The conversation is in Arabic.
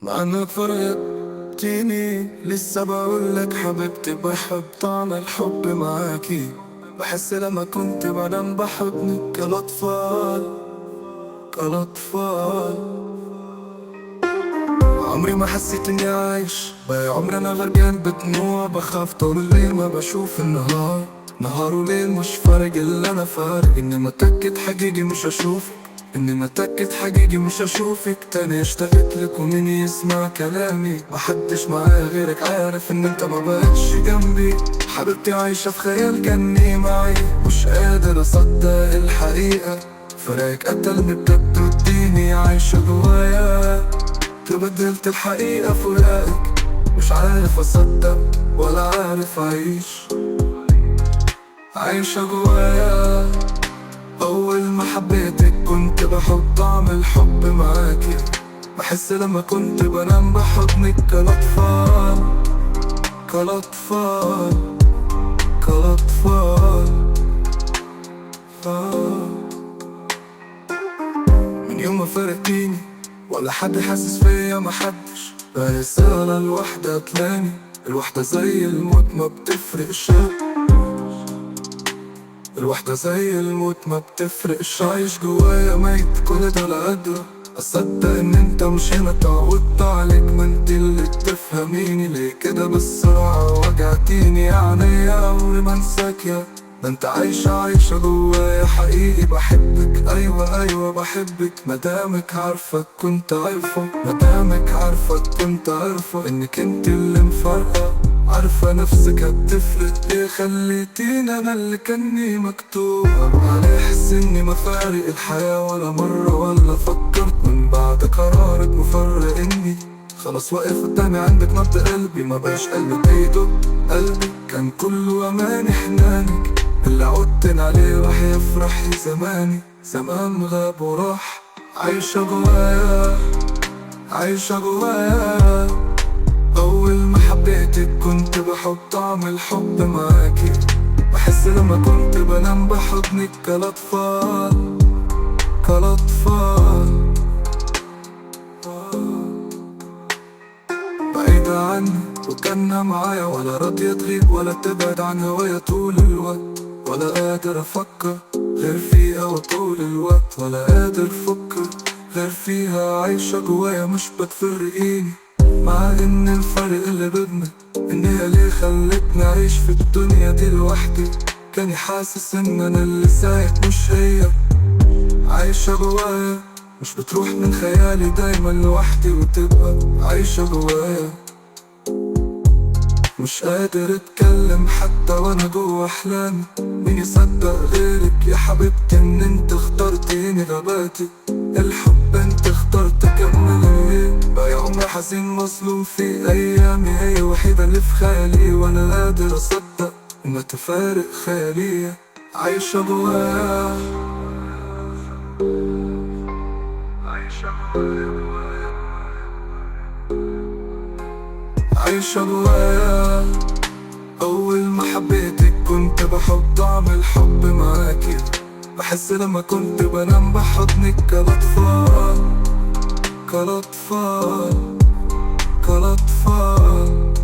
مع انك فرقتيني لسه بقولك حبيبتي بحب طعم الحب معاكي. بحس لما كنت بنام بحضنك كالأطفال كالأطفال. عمري ما حسيت اني عايش باقي عمري انا غرقان بدموع. بخاف طول الليل ما بشوف النهار، نهار وليل مش فارق الا انا فارق. اني متأكد حقيقي مش هشوفك، اني متأكد حقيقي مش هشوفك تاني. اشتقت لك ومين يسمع كلامي؟ محدش معايا غيرك عارف ان انت ما بقتش جنبي. حبيبتي عايشة في خيال كأني معي، مش قادر اصدق الحقيقة. فراقك قتلني بجد واديني عايشة جوايا. تبدلت الحقيقة فراقك، مش عارف اصدق ولا عارف اعيش. عايشة جوايا. اول ما حبيتك كنت بحب طعم الحب معاكي. بحس لما كنت بنام بحضنك كالأطفال كالأطفال كالأطفال. من يوم ما فرقتيني ولا حد حاسس فيا، محدش. رسالة الوحدة تلاني، الوحدة زي الموت ما بتفرقش. الوحدة زي الموت ما بتفرقش. عايش جوايا ميت كل ده لا قادرة اصدق ان انت مش هنا. تعودت عليك ما انت اللي تفهميني ليه كده بالسرعة. وجعتيني يعني يا عمري ما انساك يا ده انت عايشة جوايا حقيقي. بحبك ايوه بحبك. مدامك عارفة كنت عارفة، مدامك عارفة كنت عارفة انك انت اللي مفرقة. عارفة نفسك هتفرق ليه خليتيني انا اللي كاني مكتوب عليه. احس اني ما فارق الحياة ولا مرة ولا فكرت من بعد قرارك مفرق اني خلاص واقف قدامي عندك نبض قلبي. ما بقاش قلبي بيدق، قلبي كان كله اماني حنانك. اللي عدتن عليه راح يفرح زماني، زمان غاب وراح. عايشة جوايا عايشة جوايا. أول ما حبيتك كنت بحب طعم الحب معاكي. بحس لما كنت بنام بحضنك كالأطفال كالأطفال. بعيدة عني وكانها معايا، ولا راضية تغيب ولا تبعد عن هوايا طول الوقت. ولا قادر أفكر غير فيها وطول الوقت، ولا قادر أفكر غير فيها. عايشة جوايا مش بتفرقيني، مع ان الفرق اللي بينا ان هي ليه خلتني اعيش في الدنيا دي لوحدي. كاني حاسس ان انا اللي سايق مش هي. عايشة جوايا مش بتروح من خيالي دايما لوحدي وتبقى عايشة جوايا. مش قادر اتكلم حتى وانا جوا احلامي. مين يصدق غيرك يا حبيبتي ان انت اخترتيني غباتي. الحب انت اخترت اكمل بقى عمري حزين مظلوم في ايامي. هي وحيدة اللي في خيالي وانا قادر اصدق انها تفارق خيالية. عايشة جوايا عايشة جوايا عايشة جوايا. أول ما حبيتك كنت بحب طعم الحب معاكي. بحس لما كنت بنام بحضنك كالأطفال كالأطفال كالأطفال.